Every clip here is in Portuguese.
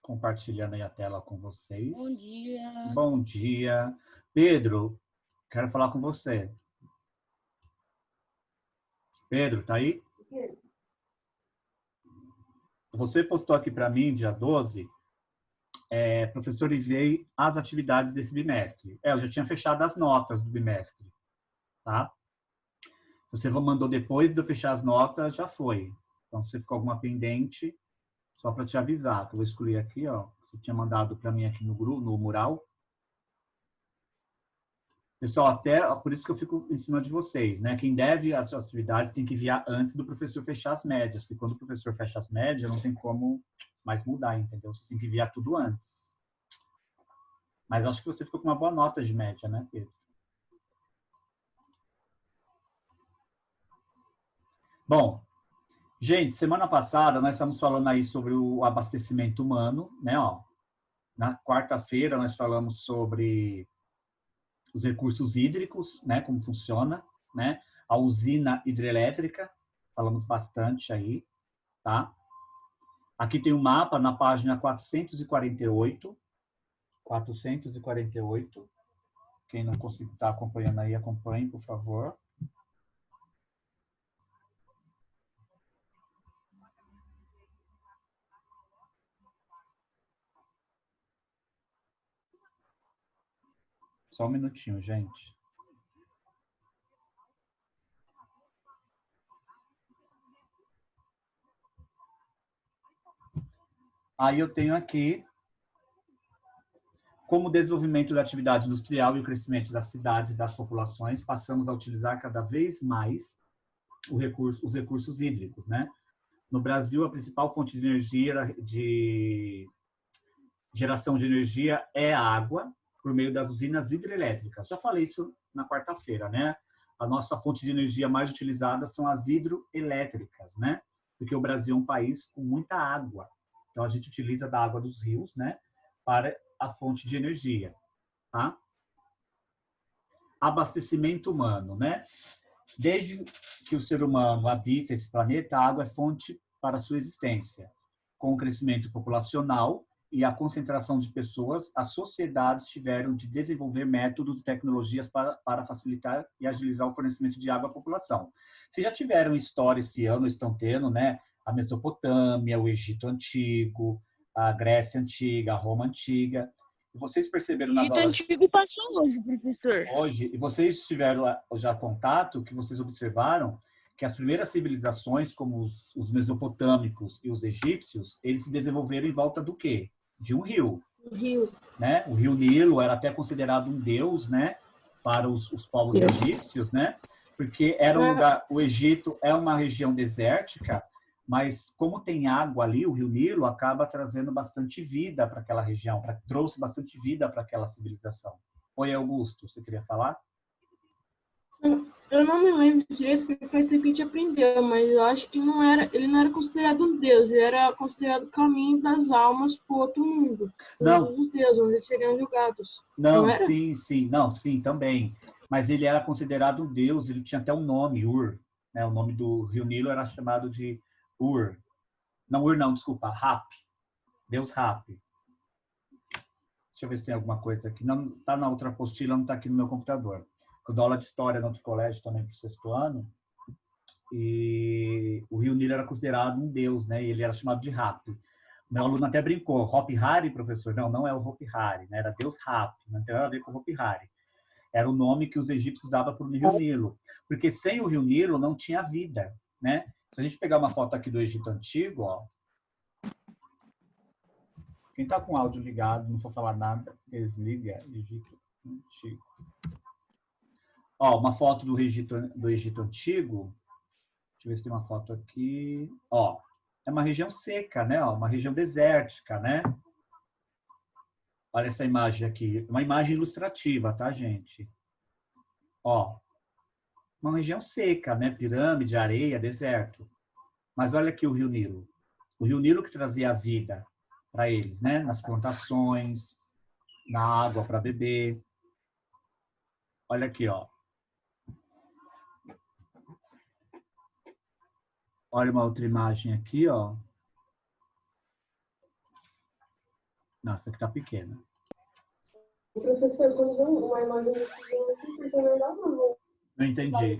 Compartilhando aí a tela com vocês. Bom dia. Bom dia. Pedro, quero falar com você. Pedro, tá aí? Você postou aqui para mim, dia 12, professor, enviei as atividades desse bimestre. Eu já tinha fechado as notas do bimestre, tá? Você mandou depois de eu fechar as notas, já foi. Então, se ficou alguma pendente, só para te avisar, que eu vou excluir aqui, ó. Você tinha mandado para mim aqui no grupo, no mural. Pessoal, até por isso que eu fico em cima de vocês, né? Quem deve as atividades tem que enviar antes do professor fechar as médias, porque quando o professor fecha as médias, não tem como mais mudar, entendeu? Você tem que enviar tudo antes. Mas acho que você ficou com uma boa nota de média, né, Pedro? Bom, gente, semana passada nós estamos falando aí sobre o abastecimento humano, né? Ó, na quarta-feira nós falamos sobre os recursos hídricos, né? Como funciona, né? A usina hidrelétrica, falamos bastante aí, tá? Aqui tem um mapa na página 448. 448. Quem não conseguir estar acompanhando aí, acompanhe, por favor. Só um minutinho, gente. Aí eu tenho aqui como o desenvolvimento da atividade industrial e o crescimento das cidades e das populações, passamos a utilizar cada vez mais os recursos hídricos, né? No Brasil, a principal fonte de energia, de geração de energia é a água, por meio das usinas hidrelétricas. Já falei isso na quarta-feira, né? A nossa fonte de energia mais utilizada são as hidroelétricas, né? Porque o Brasil é um país com muita água. Então, a gente utiliza da água dos rios, né? Para a fonte de energia, tá? Abastecimento humano, né? Desde que o ser humano habita esse planeta, a água é fonte para a sua existência. Com o crescimento populacional e a concentração de pessoas, as sociedades tiveram de desenvolver métodos e tecnologias para facilitar e agilizar o fornecimento de água à população. Vocês já tiveram história esse ano, estão tendo, né? A Mesopotâmia, o Egito Antigo, a Grécia Antiga, a Roma Antiga. Vocês perceberam nas Egito aulas Antigo passou hoje, professor. hoje, e vocês tiveram já contato, que vocês observaram que as primeiras civilizações, como os mesopotâmicos e os egípcios, eles se desenvolveram em volta do quê? De um rio. O rio. Né? O rio Nilo era até considerado um deus, né? Para os povos egípcios, né? Porque era um lugar, o Egito é uma região desértica, mas como tem água ali, o rio Nilo acaba trazendo bastante vida para aquela região, trouxe bastante vida para aquela civilização. Oi, Augusto, você queria falar? Eu não me lembro direito porque faz tempo que a gente aprendeu, mas eu acho que ele não era considerado um deus, ele era considerado o caminho das almas para o outro mundo. Não. Os deuses, onde eles seriam julgados. Não, sim, não, sim, também. Mas ele era considerado um deus, ele tinha até um nome, Ur. Né? O nome do rio Nilo era chamado de Ur. Não, Ur não, desculpa, Rap. Deus Rap. Deixa eu ver se tem alguma coisa aqui. Não está na outra apostila, não está aqui no meu computador. Eu dou aula de história no outro colégio também para o sexto ano. E o rio Nilo era considerado um deus, né? E ele era chamado de Rap. Meu aluno até brincou, Hopi Hari, professor? Não, não é o Hopi Hari, né? Era Deus Rap, não tem nada a ver com o Hopi Hari. Era o nome que os egípcios davam para o Rio Nilo. Porque sem o Rio Nilo não tinha vida, né? Se a gente pegar uma foto aqui do Egito Antigo, ó. Quem está com o áudio ligado, não for falar nada, desliga. Egito Antigo. Ó, uma foto do Egito Antigo. Deixa eu ver se tem uma foto aqui. Ó, é uma região seca, né? Ó, uma região desértica, né? Olha essa imagem aqui. Uma imagem ilustrativa, tá, gente? Ó, uma região seca, né? Pirâmide, areia, deserto. Mas olha aqui o Rio Nilo. O Rio Nilo que trazia a vida para eles, né? Nas plantações, na água para beber. Olha aqui, ó. Olha uma outra imagem aqui, ó. Nossa, que tá pequena. Professor, quando vem uma imagem aqui, porque não dá não. Não entendi.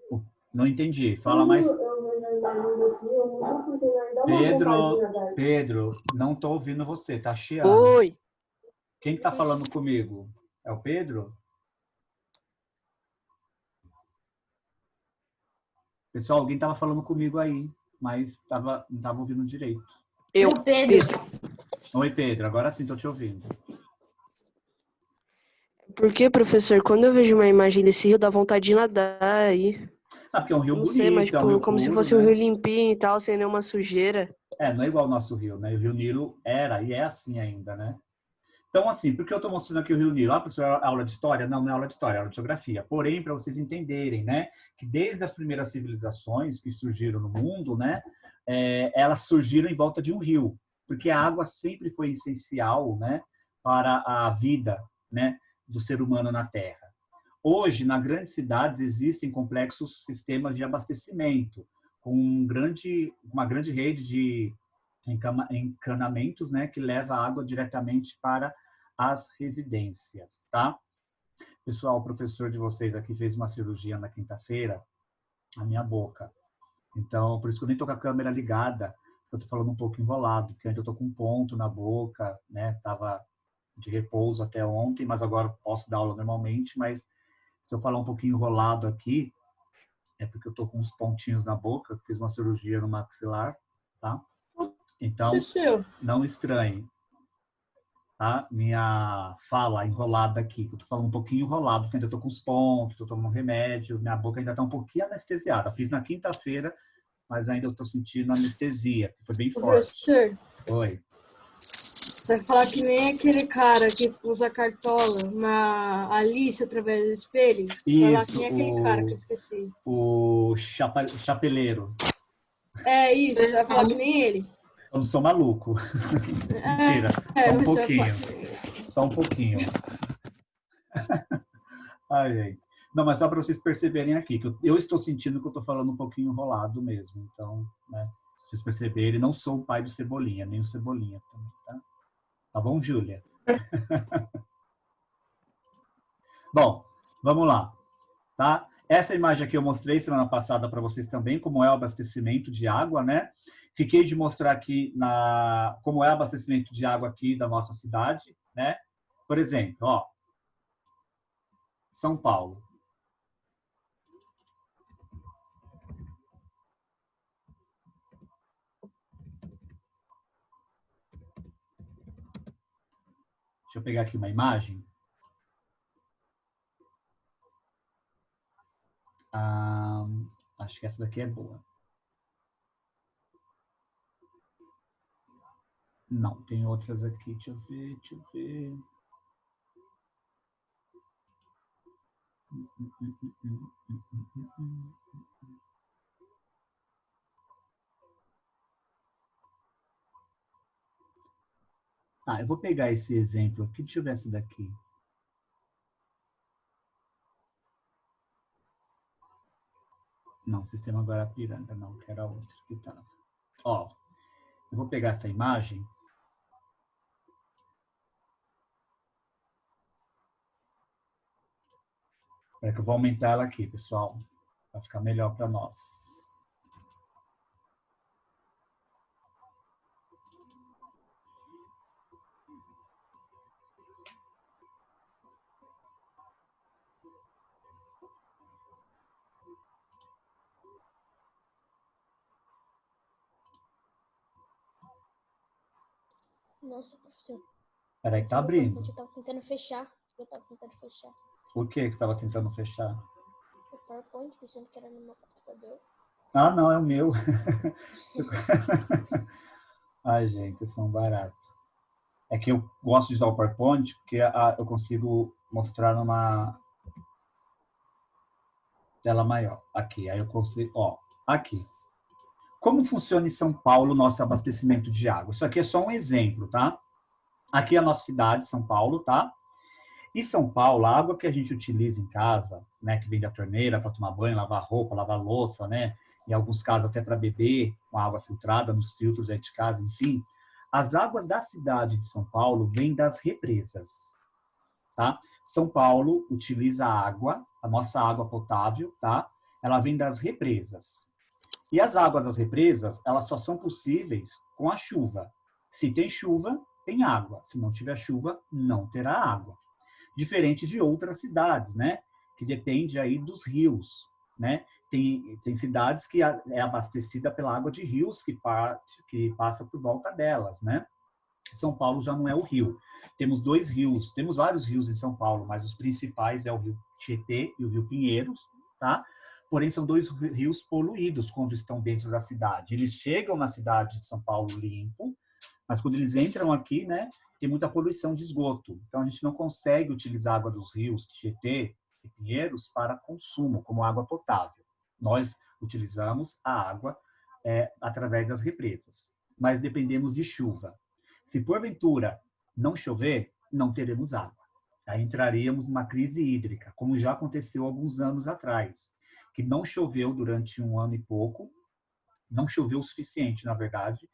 Eu Não entendi. Fala mais. vejo a imagem assim, eu não sei porque não dá uma Pedro, vontadinha dela. Pedro, não tô ouvindo você, tá chiando. Oi. Quem que tá falando comigo? É o Pedro? Pessoal, alguém tava falando comigo aí, mas não tava ouvindo direito. Eu, Pedro. Oi, Pedro, agora sim tô te ouvindo. Porque, professor, quando eu vejo uma imagem desse rio, dá vontade de nadar aí. Ah, porque é um rio Não bonito, sei, mas é um tipo, rio como se puro, fosse um rio né? limpinho e tal, sem nenhuma sujeira. É, não é igual ao nosso rio, né? O Rio Nilo era e é assim ainda, né? Então, assim, por que eu estou mostrando aqui o Rio Nilo? Ah, professor, é aula de história? Não, não é aula de história, é aula de geografia. Porém, para vocês entenderem, né, que desde as primeiras civilizações que surgiram no mundo, né, elas surgiram em volta de um rio, porque a água sempre foi essencial, né, para a vida, né, do ser humano na Terra. Hoje, nas grandes cidades, existem complexos sistemas de abastecimento, com uma grande rede de encanamentos, né, que leva a água diretamente para as residências, tá? Pessoal, o professor de vocês aqui fez uma cirurgia na quinta-feira na minha boca. Então, por isso que eu nem tô com a câmera ligada, eu tô falando um pouco enrolado, porque ainda eu tô com um ponto na boca, né? Tava de repouso até ontem, mas agora posso dar aula normalmente, mas se eu falar um pouquinho enrolado aqui, é porque eu tô com uns pontinhos na boca, fiz uma cirurgia no maxilar, tá? Então, Aconteceu. não estranhe, tá? Minha fala enrolada aqui, que eu tô falando um pouquinho enrolado, porque ainda tô com os pontos, tô tomando remédio, minha boca ainda tá um pouquinho anestesiada. Fiz na quinta-feira, mas ainda eu tô sentindo anestesia, que foi bem forte. Professor, Oi. você vai falar que nem aquele cara que usa cartola na Alice através do espelho? Você vai falar que Isso, nem aquele cara que eu esqueci. o chapeleiro. É isso, você vai falar que nem ele. Eu não sou maluco. Mentira, só um Mas você vai pouquinho. Só um pouquinho. Ai, gente. Não, mas só para vocês perceberem aqui, que eu estou sentindo que eu estou falando um pouquinho enrolado mesmo. Então, né, se vocês perceberem, não sou o pai do Cebolinha, nem o Cebolinha também, tá? Tá bom, Júlia? Bom, vamos lá, tá? Essa imagem aqui eu mostrei semana passada para vocês também, como é o abastecimento de água, né? Fiquei de mostrar aqui como é o abastecimento de água aqui da nossa cidade, né? Por exemplo, ó, São Paulo. Deixa eu pegar aqui uma imagem. Acho que essa daqui é boa. Não, tem outras aqui. Deixa eu ver, deixa eu ver. Ah, eu vou pegar esse exemplo aqui. Deixa eu ver essa daqui. Não, Sistema Guarapiranga, não, que era outro que estava. Ó, eu vou pegar essa imagem. Espera que eu vou aumentar ela aqui, pessoal, para ficar melhor para nós. Nossa, professor. Espera aí que tá abrindo. Eu tava tentando fechar. Por que você estava tentando fechar? O PowerPoint, pensando que era no meu computador. Ah, não, é o meu. Ai, gente, vocês são baratos. É que eu gosto de usar o PowerPoint porque eu consigo mostrar numa tela maior. Aqui, aí eu consigo, ó, aqui. Como funciona em São Paulo o nosso abastecimento de água? Isso aqui é só um exemplo, tá? Aqui é a nossa cidade, São Paulo, tá? E São Paulo, a água que a gente utiliza em casa, né, que vem da torneira para tomar banho, lavar roupa, lavar louça, né, em alguns casos até para beber, com água filtrada nos filtros aí de casa, enfim, As águas da cidade de São Paulo vêm das represas, tá? São Paulo utiliza a água, a nossa água potável, tá? Ela vem das represas. E as águas das represas, elas só são possíveis com a chuva. Se tem chuva, tem água. Se não tiver chuva, não terá água. Diferente de outras cidades, né? Que depende aí dos rios, né? Tem cidades que é abastecida pela água de rios que passa por volta delas, né? São Paulo já não é o rio. Temos dois rios, temos vários rios em São Paulo, mas os principais é o Rio Tietê e o Rio Pinheiros, tá? Porém, são dois rios poluídos quando estão dentro da cidade. Eles chegam na cidade de São Paulo limpo, mas quando eles entram aqui, né, tem muita poluição de esgoto. Então, a gente não consegue utilizar a água dos rios Tietê e Pinheiros para consumo, como água potável. Nós utilizamos a água através das represas, mas dependemos de chuva. Se porventura não chover, não teremos água. Aí entraríamos numa crise hídrica, como já aconteceu alguns anos atrás, que não choveu durante 1 ano e pouco, não choveu o suficiente, na verdade,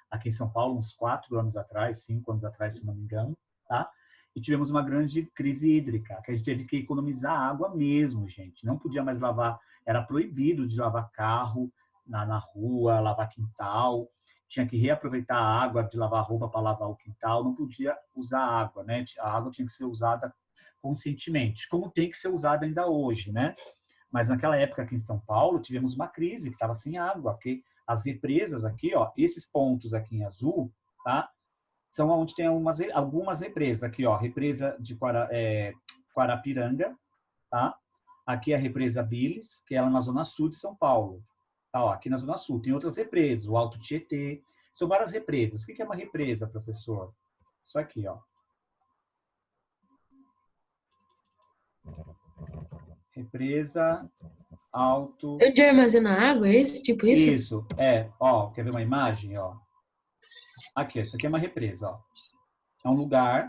aqui em São Paulo, uns 4 anos atrás, 5 anos atrás, se não me engano, tá? E tivemos uma grande crise hídrica, que a gente teve que economizar água mesmo, gente. Não podia mais lavar, era proibido de lavar carro na rua, lavar quintal, tinha que reaproveitar a água de lavar roupa para lavar o quintal, não podia usar água, né? A água tinha que ser usada conscientemente, como tem que ser usada ainda hoje, né? Mas naquela época aqui em São Paulo, tivemos uma crise que estava sem água, porque as represas aqui, ó, esses pontos aqui em azul, tá? São onde tem algumas represas. Aqui, ó, represa de Guarapiranga, tá? Aqui é a represa Biles, que é na zona sul de São Paulo. Tá, ó, aqui na zona sul. Tem outras represas, o Alto Tietê. São várias represas. O que é uma represa, professor? Isso aqui, ó. Represa, alto... Onde armazena água, é esse? Tipo isso? Isso, ó, quer ver uma imagem, ó? Aqui, isso aqui é uma represa, ó. É um lugar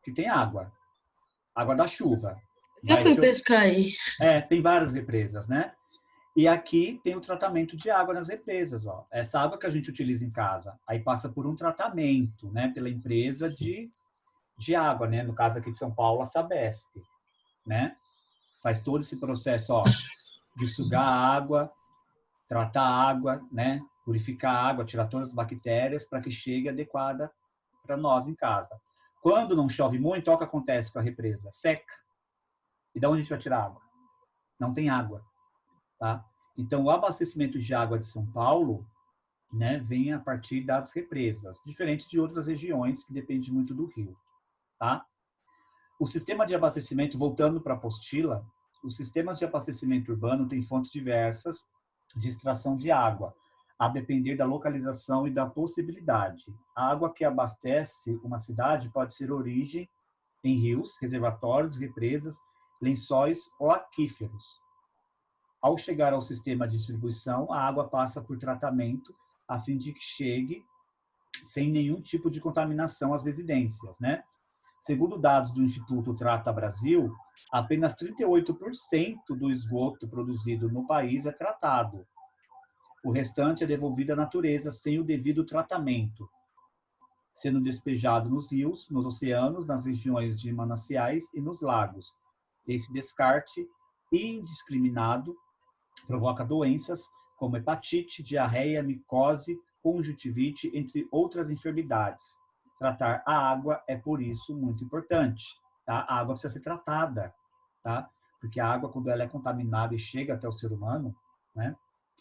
que tem água. Água da chuva. Já fui pescar aí. Tem várias represas, né? E aqui tem o tratamento de água nas represas, ó. Essa água que a gente utiliza em casa, aí passa por um tratamento, né? Pela empresa de água, né? No caso aqui de São Paulo, a Sabesp, né? Faz todo esse processo, ó, de sugar a água, tratar a água, né? Purificar a água, tirar todas as bactérias para que chegue adequada para nós em casa. Quando não chove muito, olha o que acontece com a represa. Seca. E de onde a gente vai tirar água? Não tem água, tá? Então, o abastecimento de água de São Paulo, né, vem a partir das represas, diferente de outras regiões que dependem muito do rio, tá? O sistema de abastecimento, voltando para a apostila, os sistemas de abastecimento urbano têm fontes diversas de extração de água, a depender da localização e da possibilidade. A água que abastece uma cidade pode ser origem em rios, reservatórios, represas, lençóis ou aquíferos. Ao chegar ao sistema de distribuição, a água passa por tratamento a fim de que chegue sem nenhum tipo de contaminação às residências, né? Segundo dados do Instituto Trata Brasil, apenas 38% do esgoto produzido no país é tratado. O restante é devolvido à natureza sem o devido tratamento, sendo despejado nos rios, nos oceanos, nas regiões de mananciais e nos lagos. Esse descarte indiscriminado provoca doenças como hepatite, diarreia, micose, conjuntivite, entre outras enfermidades. Tratar a água é, por isso, muito importante. Tá? A água precisa ser tratada, tá? Porque a água, quando ela é contaminada e chega até o ser humano, né,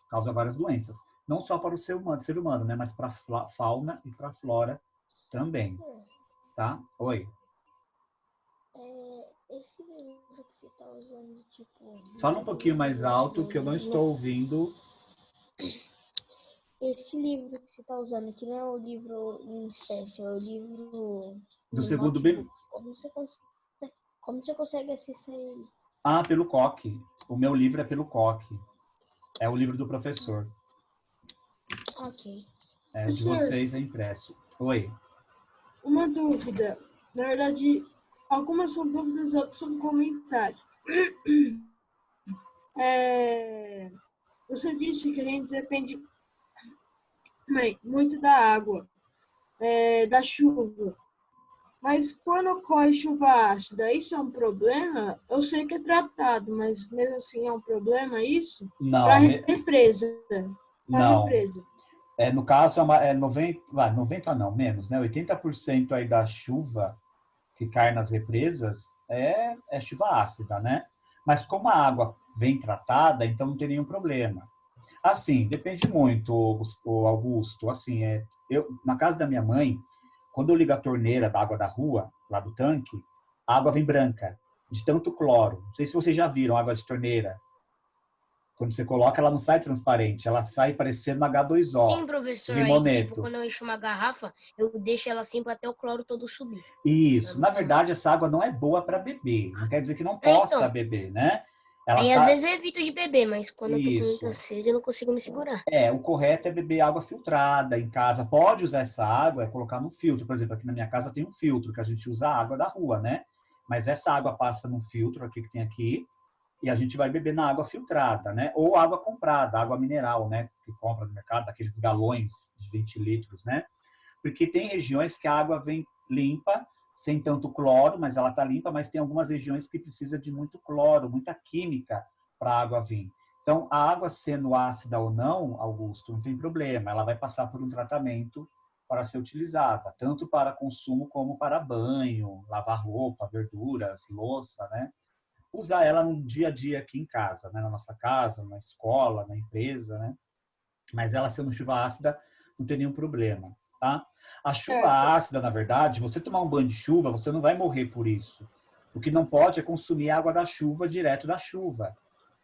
causa várias doenças. Não só para o ser humano, né, mas para a fauna e para a flora também. Tá? Oi. Esse livro que você está usando, tipo... Fala um pouquinho mais alto, que eu não estou ouvindo. Esse livro que você está usando aqui não é o livro em espécie, é o livro... Do segundo bebê. Como você consegue acessar ele? Ah, pelo COC. O meu livro é pelo COC. É o livro do professor. Ok. O de vocês é impresso. Oi. Uma dúvida. Na verdade, algumas são dúvidas, outras são comentários. Você disse que a gente depende muito da água. da chuva. Mas quando ocorre chuva ácida, isso é um problema? Eu sei que é tratado, mas mesmo assim é um problema isso? Para Não, represa. Para não. represa. No caso, é 90, 90 não, menos, né? 80% aí da chuva que cai nas represas é chuva ácida, né? Mas como a água vem tratada, então não tem nenhum problema. Assim, depende muito, o Augusto. Assim, na casa da minha mãe, quando eu ligo a torneira da água da rua, lá do tanque, a água vem branca, de tanto cloro. Não sei se vocês já viram água de torneira. Quando você coloca, ela não sai transparente, ela sai parecendo H2O, Sim, professor, aí, tipo, limoneto. quando eu encho uma garrafa, eu deixo ela assim até o cloro todo subir. Isso. Na verdade, essa água não é boa para beber. Não quer dizer que não É, possa então. beber, né? Ela Aí, às tá. vezes, eu evito de beber, mas quando eu tô com muita Isso. sede, eu não consigo me segurar. O correto é beber água filtrada em casa. Pode usar essa água, colocar no filtro. Por exemplo, aqui na minha casa tem um filtro, que a gente usa a água da rua, né? Mas essa água passa no filtro aqui que tem aqui, e a gente vai beber na água filtrada, né? Ou água comprada, água mineral, né? Que compra no mercado, daqueles galões de 20 litros, né? Porque tem regiões que a água vem limpa, sem tanto cloro, mas ela está limpa, mas tem algumas regiões que precisa de muito cloro, muita química para a água vir. Então, a água sendo ácida ou não, Augusto, não tem problema, ela vai passar por um tratamento para ser utilizada, tanto para consumo como para banho, lavar roupa, verduras, louça, né? Usar ela no dia a dia aqui em casa, né? Na nossa casa, na escola, na empresa, né? Mas ela sendo chuva ácida, não tem nenhum problema, tá? A chuva ácida, na verdade, você tomar um banho de chuva, você não vai morrer por isso. O que não pode é consumir água da chuva direto da chuva.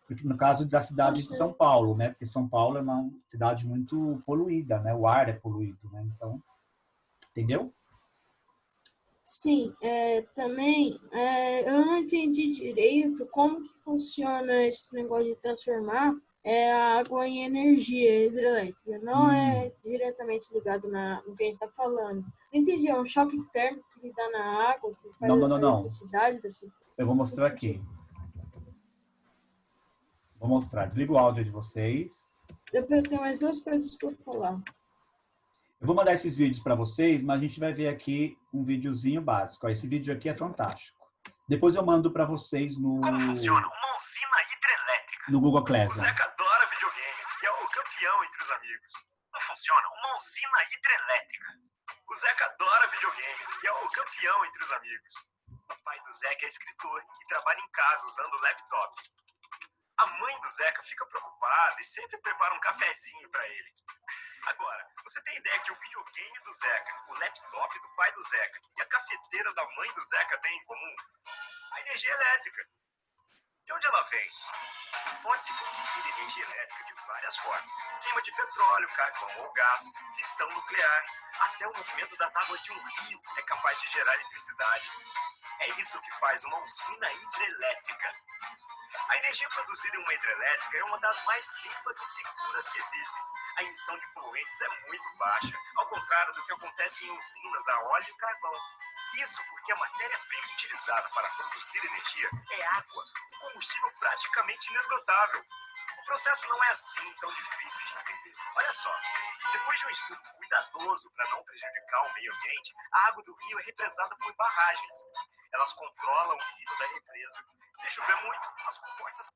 Porque no caso da cidade de São Paulo, né? Porque São Paulo é uma cidade muito poluída, né? O ar é poluído, né? Então, entendeu? Sim, também eu não entendi direito como que funciona esse negócio de transformar a água em energia hidrelétrica. Não é diretamente ligado no que a gente está falando. Entendi, é um choque térmico que dá na água, que faz Não. a eletricidade desse. Eu vou mostrar aqui. Vou mostrar. Desliga o áudio de vocês. Depois eu tenho mais duas coisas para falar. Eu vou mandar esses vídeos para vocês, mas a gente vai ver aqui um videozinho básico. Esse vídeo aqui é fantástico. Depois eu mando para vocês no... Como funciona uma usina hidrelétrica? No Google O Classroom. Zeca adora videogame e é o campeão entre os amigos. Como funciona uma usina hidrelétrica? O Zeca adora videogame e é o campeão entre os amigos. O pai do Zeca é escritor e trabalha em casa usando o laptop. A mãe do Zeca fica preocupada e sempre prepara um cafezinho para ele. Agora, você tem ideia que o videogame do Zeca, o laptop do pai do Zeca e a cafeteira da mãe do Zeca têm em comum? A energia elétrica. De onde ela vem? Pode-se conseguir energia elétrica de várias formas. Queima de petróleo, carvão ou gás, fissão nuclear. Até o movimento das águas de um rio é capaz de gerar eletricidade. É isso que faz uma usina hidrelétrica. A energia produzida em uma hidrelétrica é uma das mais limpas e seguras que existem. A emissão de poluentes é muito baixa, ao contrário do que acontece em usinas a óleo e carvão. Isso porque a matéria-prima utilizada para produzir energia é água, um combustível praticamente inesgotável. O processo não é assim tão difícil de entender. Olha só, depois de um estudo cuidadoso para não prejudicar o meio ambiente, a água do rio é represada por barragens. Elas controlam o nível da represa. Se chover muito, as comportas.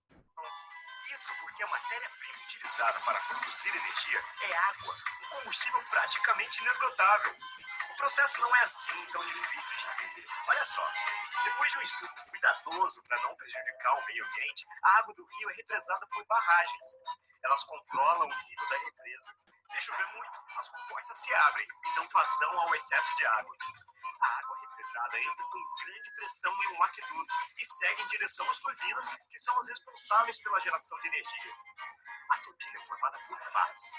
Isso porque a matéria-prima utilizada para produzir energia é água, um combustível praticamente inesgotável. O processo não é assim tão difícil de entender. Olha só, depois de um estudo cuidadoso para não prejudicar o meio ambiente, a água do rio é represada por barragens. Elas controlam o nível da represa. Se chover muito, as comportas se abrem e dão vazão ao excesso de água. A água represada entra com grande pressão em um aqueduto e segue em direção às turbinas, que são as responsáveis pela geração de energia. A turbina é formada por pás.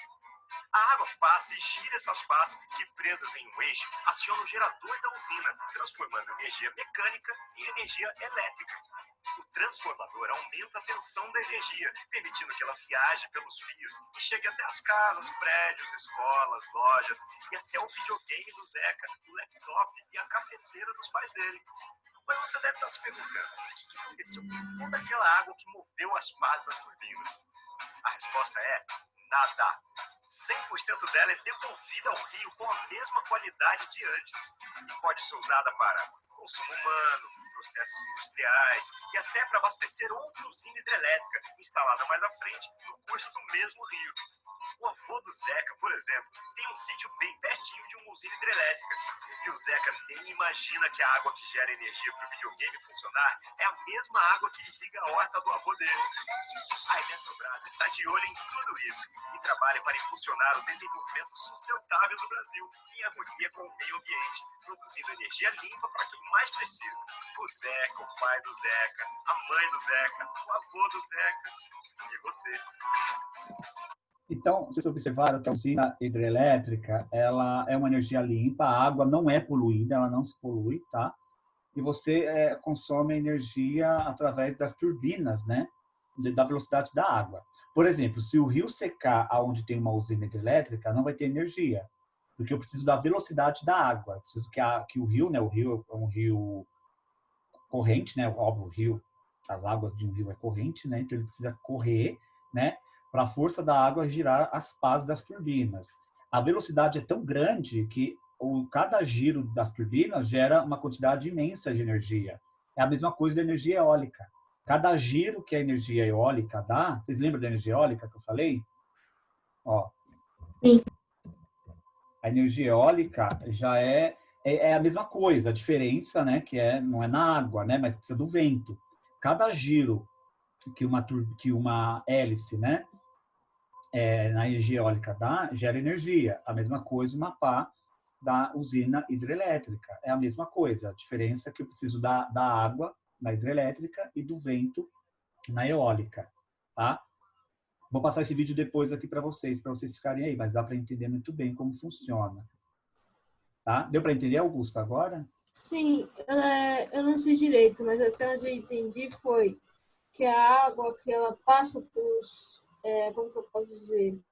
A água passa e gira essas pás que, presas em um eixo, acionam o gerador da usina, transformando energia mecânica em energia elétrica. O transformador aumenta a tensão da energia, permitindo que ela viaje pelos fios e chegue até as casas, prédios, escolas, lojas e até o videogame do Zeca, o laptop e a cafeteira dos pais dele. Mas você deve estar se perguntando, o que aconteceu com toda aquela água que moveu as pás das turbinas? A resposta é Nada. 100% dela é devolvida ao rio com a mesma qualidade de antes e pode ser usada para consumo humano, processos industriais e até para abastecer outra usina hidrelétrica instalada mais à frente no curso do mesmo rio. O avô do Zeca, por exemplo, tem um sítio bem pertinho de uma usina hidrelétrica. E o Zeca nem imagina que a água que gera energia para o videogame funcionar é a mesma água que irriga a horta do avô dele. A Eletrobras está de olho em tudo isso e trabalha para impulsionar o desenvolvimento sustentável do Brasil em harmonia com o meio ambiente, produzindo energia limpa para quem mais precisa. O Zeca, o pai do Zeca, a mãe do Zeca, o avô do Zeca e você. Então, vocês observaram que a usina hidrelétrica, ela é uma energia limpa, a água não é poluída, ela não se polui, tá? E você consome energia através das turbinas, né? Da velocidade da água. Por exemplo, se o rio secar aonde tem uma usina hidrelétrica, não vai ter energia, porque eu preciso da velocidade da água. Eu preciso que o rio, né? O rio é um rio corrente, né? Óbvio, o rio, as águas de um rio é corrente, né? Então ele precisa correr, né? Para a força da água girar as pás das turbinas. A velocidade é tão grande que cada giro das turbinas gera uma quantidade imensa de energia. É a mesma coisa da energia eólica. Cada giro que a energia eólica dá, vocês lembram da energia eólica que eu falei? Ó, Sim. A energia eólica já é a mesma coisa, a diferença, né, não é na água, né, mas precisa do vento. Cada giro que uma hélice, né, na energia eólica dá, gera energia. A mesma coisa uma pá da usina hidrelétrica. É a mesma coisa. A diferença é que eu preciso da água na hidrelétrica e do vento na eólica, tá? Vou passar esse vídeo depois aqui para vocês ficarem aí, mas dá para entender muito bem como funciona. Tá? Deu para entender, Augusto, agora? Sim, eu não sei direito, mas até onde eu entendi foi que a água que ela passa pelos, como que eu posso dizer,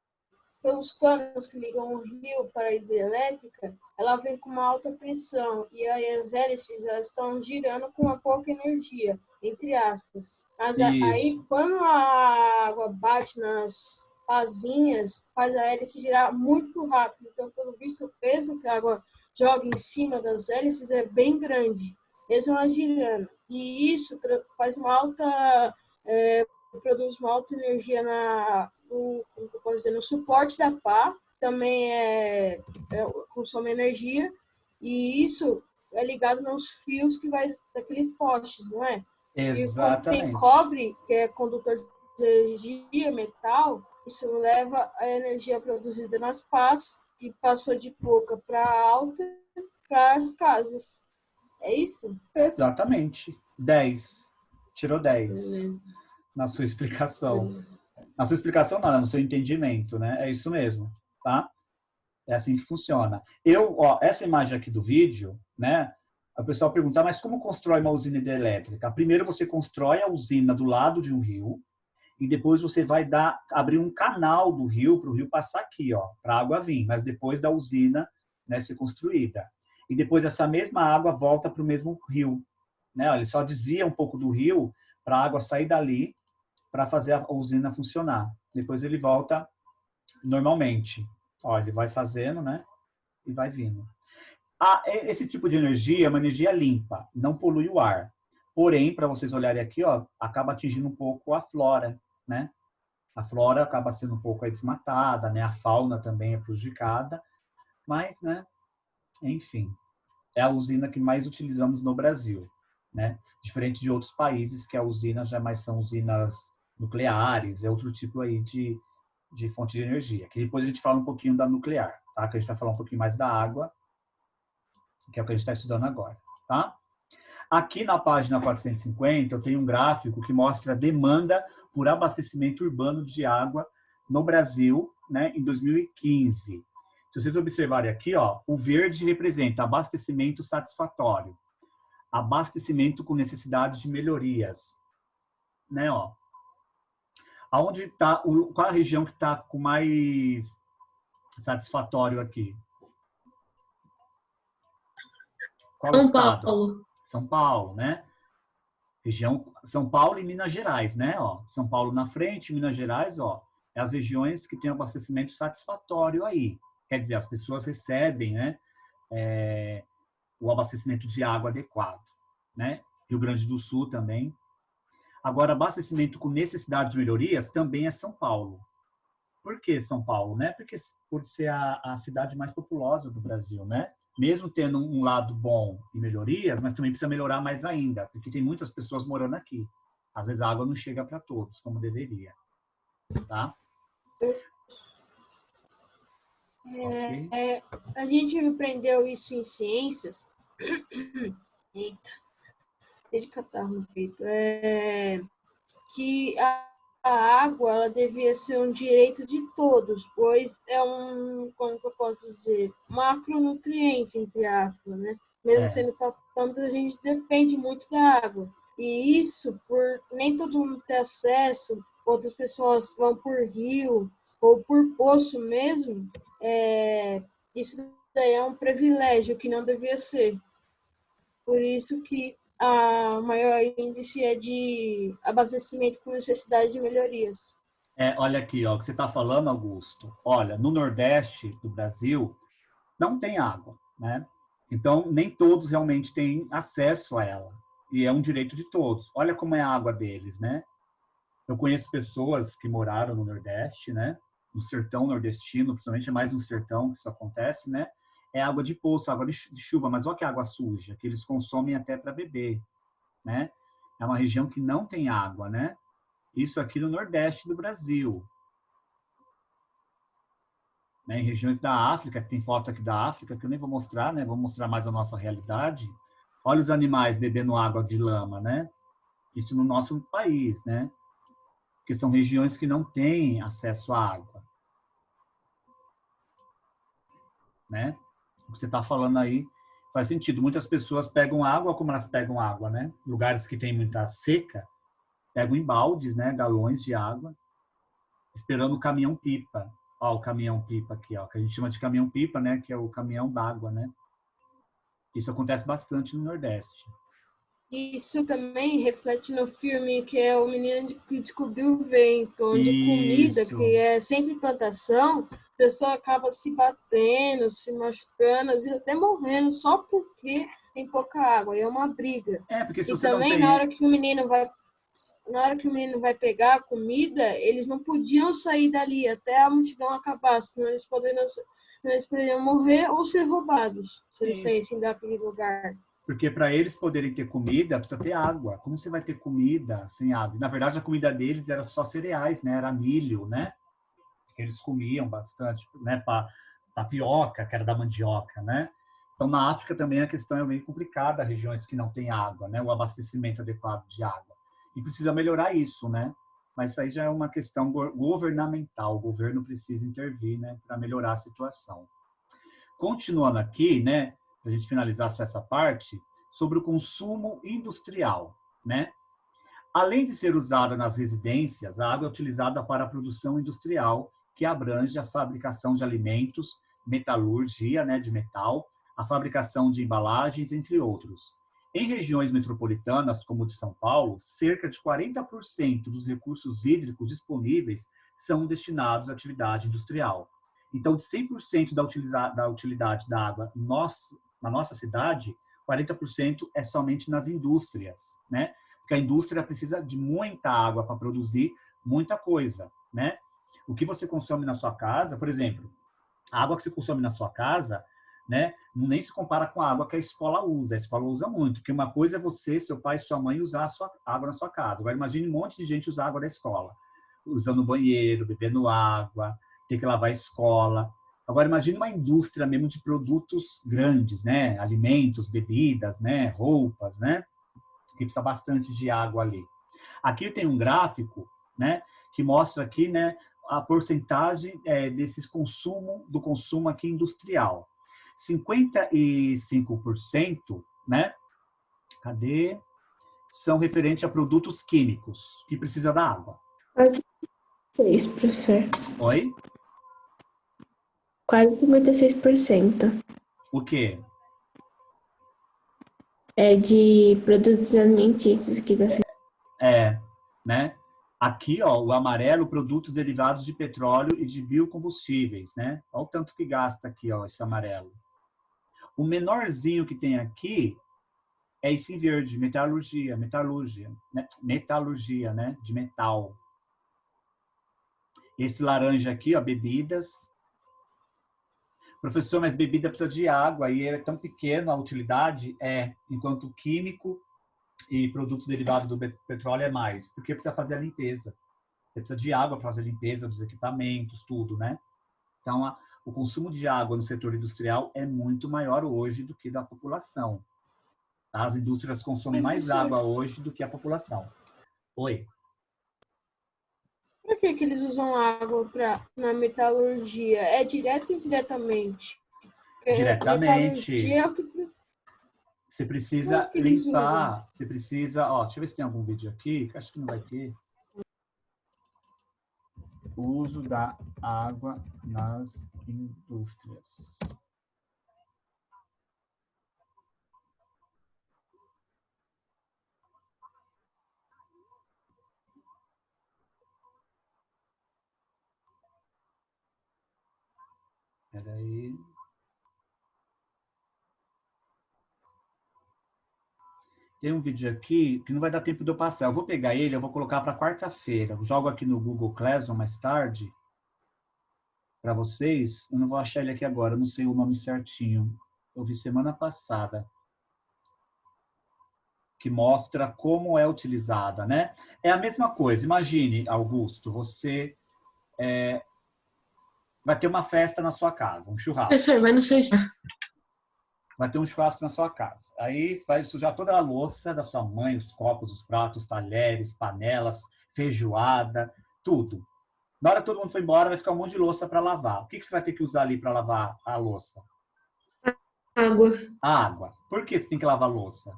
pelos canos que ligam o rio para a hidrelétrica, ela vem com uma alta pressão e aí as hélices elas estão girando com uma pouca energia, entre aspas. Mas aí, quando a água bate nas pazinhas, faz a hélice girar muito rápido. Então, pelo visto, o peso que a água joga em cima das hélices é bem grande, mesmo ela girando. E isso faz uma alta... produz uma alta energia no suporte da pá, também consome energia, e isso é ligado nos fios que vai daqueles postes, não é? Exatamente. E como tem cobre, que é condutor de energia, metal, isso leva a energia produzida nas pás e passou de pouca para alta para as casas. É isso? Exatamente. 10. Tirou 10. Beleza. Na sua explicação. Na sua explicação, não, no seu entendimento, né? É isso mesmo, tá? É assim que funciona. Essa imagem aqui do vídeo, né? O pessoal pergunta, mas como constrói uma usina hidrelétrica? Primeiro você constrói a usina do lado de um rio e depois você vai abrir um canal do rio para o rio passar aqui, ó, para a água vir, mas depois da usina, né, ser construída. E depois essa mesma água volta para o mesmo rio, né? Ele só desvia um pouco do rio para a água sair dali para fazer a usina funcionar. Depois ele volta normalmente. Ó, ele vai fazendo, né? E vai vindo. Esse tipo de energia é uma energia limpa, não polui o ar. Porém, para vocês olharem aqui, ó, acaba atingindo um pouco a flora, né? A flora acaba sendo um pouco aí desmatada, né? A fauna também é prejudicada. Mas, né? Enfim, é a usina que mais utilizamos no Brasil, né? Diferente de outros países que a usina já mais são usinas nucleares, é outro tipo aí de fonte de energia. Que depois a gente fala um pouquinho da nuclear, tá? Que a gente vai falar um pouquinho mais da água, que é o que a gente está estudando agora, tá? Aqui na página 450 eu tenho um gráfico que mostra a demanda por abastecimento urbano de água no Brasil, né, em 2015. Se vocês observarem aqui, ó, o verde representa abastecimento satisfatório, abastecimento com necessidade de melhorias, né, ó. Aonde tá, qual a região que está com mais satisfatório aqui? Qual São estado? Paulo. São Paulo, né? Região São Paulo e Minas Gerais, né? Ó, São Paulo na frente, Minas Gerais, ó, as regiões que têm abastecimento satisfatório aí. Quer dizer, as pessoas recebem, né, o abastecimento de água adequado, né? Rio Grande do Sul também. Agora, abastecimento com necessidade de melhorias também é São Paulo. Por que São Paulo, né? Porque por ser a cidade mais populosa do Brasil, né? Mesmo tendo um lado bom e melhorias, mas também precisa melhorar mais ainda, porque tem muitas pessoas morando aqui. Às vezes a água não chega para todos, como deveria, tá? Ok. A gente aprendeu isso em ciências. Eita, desde catarro no peito. Que a água ela devia ser um direito de todos, pois é como que eu posso dizer, macronutriente, entre aspas, né? Mesmo sendo planta, a gente depende muito da água. E isso, por nem todo mundo ter acesso, outras pessoas vão por rio ou por poço mesmo, isso daí é um privilégio que não devia ser. Por isso que a maior índice é de abastecimento com necessidade de melhorias. Olha aqui, ó, o que você está falando, Augusto. Olha, no Nordeste do Brasil não tem água, né? Então, nem todos realmente têm acesso a ela. E é um direito de todos. Olha como é a água deles, né? Eu conheço pessoas que moraram no Nordeste, né? No sertão nordestino, principalmente é mais no sertão que isso acontece, né? É água de poço, água de chuva, mas olha que água suja, que eles consomem até para beber, né? É uma região que não tem água, né? Isso aqui no Nordeste do Brasil. Né? Em regiões da África, tem foto aqui da África, que eu nem vou mostrar, né? Vou mostrar mais a nossa realidade. Olha os animais bebendo água de lama, né? Isso no nosso país, né? Porque são regiões que não têm acesso à água. Né? O que você está falando aí faz sentido. Muitas pessoas pegam água, como elas pegam água, né? Lugares que tem muita seca, pegam em baldes, né? Galões de água, esperando o caminhão-pipa. Ó, o caminhão-pipa aqui, ó, que a gente chama de caminhão-pipa, né? Que é o caminhão d'água, né? Isso acontece bastante no Nordeste. Isso também reflete no filme que é o menino que descobriu o vento, onde comida, que é sempre plantação, a pessoa acaba se batendo, se machucando, às vezes até morrendo, só porque tem pouca água, e é uma briga. Porque se e você também, não tem... na hora que o menino vai pegar a comida, eles não podiam sair dali até a multidão acabar, senão eles poderiam morrer ou ser roubados, se eles saíssem daquele lugar. Porque para eles poderem ter comida, precisa ter água. Como você vai ter comida sem água? Na verdade, a comida deles era só cereais, né? Era milho, né? Que eles comiam bastante, né? Tapioca, que era da mandioca, né? Então, na África também a questão é bem complicada, regiões que não têm água, né? O abastecimento adequado de água. E precisa melhorar isso, né? Mas isso aí já é uma questão governamental. O governo precisa intervir, né? Para melhorar a situação. Continuando aqui, né? Para a gente finalizar só essa parte, sobre o consumo industrial, né? Além de ser usada nas residências, a água é utilizada para a produção industrial, que abrange a fabricação de alimentos, metalurgia, né, de metal, a fabricação de embalagens, entre outros. Em regiões metropolitanas, como o de São Paulo, cerca de 40% dos recursos hídricos disponíveis são destinados à atividade industrial. Então, de 100% da utilidade da água na nossa cidade, 40% é somente nas indústrias, né? Porque a indústria precisa de muita água para produzir muita coisa, né? O que você consome na sua casa, por exemplo, a água que você consome na sua casa, né, nem se compara com a água que a escola usa. A escola usa muito, porque uma coisa é você, seu pai, sua mãe usar a sua água na sua casa. Agora imagine um monte de gente usar água da escola, usando o banheiro, bebendo água, ter que lavar a escola. Agora imagine uma indústria mesmo de produtos grandes, né, alimentos, bebidas, né, roupas, né, que precisa bastante de água ali. Aqui tem um gráfico, né, que mostra aqui, né, a porcentagem do consumo aqui industrial. 55%, né, são referentes a produtos químicos, que precisa da água. Quase 6%, professor. Oi? Quase 56%. O quê? É de produtos alimentícios que dá. Né? Aqui, ó, o amarelo, produtos derivados de petróleo e de biocombustíveis, né? Olha o tanto que gasta aqui, ó, esse amarelo. O menorzinho que tem aqui é esse em verde, metalurgia, né? De metal. Esse laranja aqui, ó, bebidas. Professor, mas bebida precisa de água e é tão pequena a utilidade, enquanto químico e produtos derivados do petróleo é mais, porque precisa fazer a limpeza. Você precisa de água para fazer a limpeza dos equipamentos, tudo, né? Então, o consumo de água no setor industrial é muito maior hoje do que da população. Tá? As indústrias consomem mais água hoje do que a população. Oi. Por que eles usam água na metalurgia? É direto ou indiretamente? Diretamente. É o que... Você precisa limpar. Você precisa... Ó, deixa eu ver se tem algum vídeo aqui. Acho que não vai ter. O uso da água nas indústrias. Espera aí. Tem um vídeo aqui que não vai dar tempo de eu passar. Eu vou pegar ele, eu vou colocar para quarta-feira. Jogo aqui no Google Classroom mais tarde para vocês. Eu não vou achar ele aqui agora, eu não sei o nome certinho. Eu vi semana passada. Que mostra como é utilizada, né? É a mesma coisa. Imagine, Augusto, você vai ter uma festa na sua casa, um churrasco. Professor, mas não sei se... Vai ter um churrasco na sua casa. Aí vai sujar toda a louça da sua mãe, os copos, os pratos, os talheres, panelas, feijoada, tudo. Na hora que todo mundo for embora, vai ficar um monte de louça para lavar. O que você vai ter que usar ali para lavar a louça? Água. Água. Por que você tem que lavar a louça?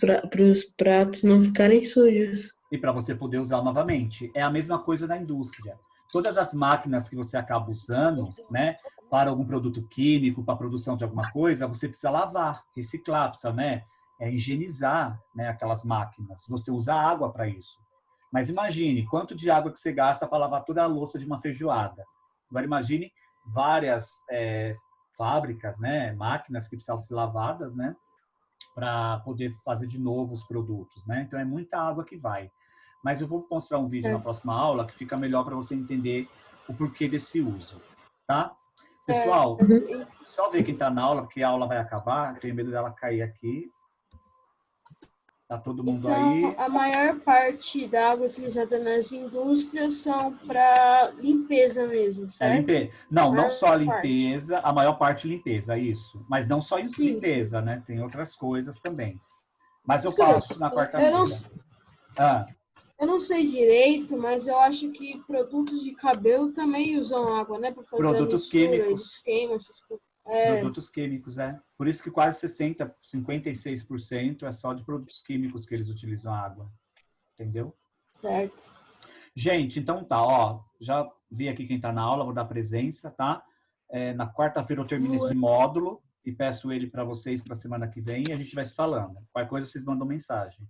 Para os pratos não ficarem sujos. E para você poder usar novamente. É a mesma coisa na indústria. Todas as máquinas que você acaba usando, né, para algum produto químico, para a produção de alguma coisa, você precisa lavar, reciclar, precisa, né, higienizar, né, aquelas máquinas. Você usa água para isso. Mas imagine quanto de água que você gasta para lavar toda a louça de uma feijoada. Agora imagine várias fábricas, né, máquinas que precisam ser lavadas, né, para poder fazer de novo os produtos, né? Então é muita água que vai. Mas eu vou mostrar um vídeo na próxima aula que fica melhor para você entender o porquê desse uso, tá? Pessoal, só ver quem está na aula, porque a aula vai acabar. Tenho medo dela cair aqui. Tá todo mundo então, aí? A maior parte da água utilizada nas indústrias são para limpeza mesmo, certo? Limpeza. Não só limpeza, a maior parte limpeza, isso. Mas não só limpeza, né? Tem outras coisas também. Mas eu passo na quarta-feira. Eu não sei direito, mas eu acho que produtos de cabelo também usam água, né? Para fazer produtos químicos. Esquema, essas coisas. Produtos químicos, Por isso que quase 56% é só de produtos químicos que eles utilizam água. Entendeu? Certo. Gente, então tá, ó. Já vi aqui quem tá na aula, vou dar presença, tá? Na quarta-feira eu termino esse módulo e peço ele para vocês para a semana que vem e a gente vai se falando. Qualquer coisa vocês mandam mensagem.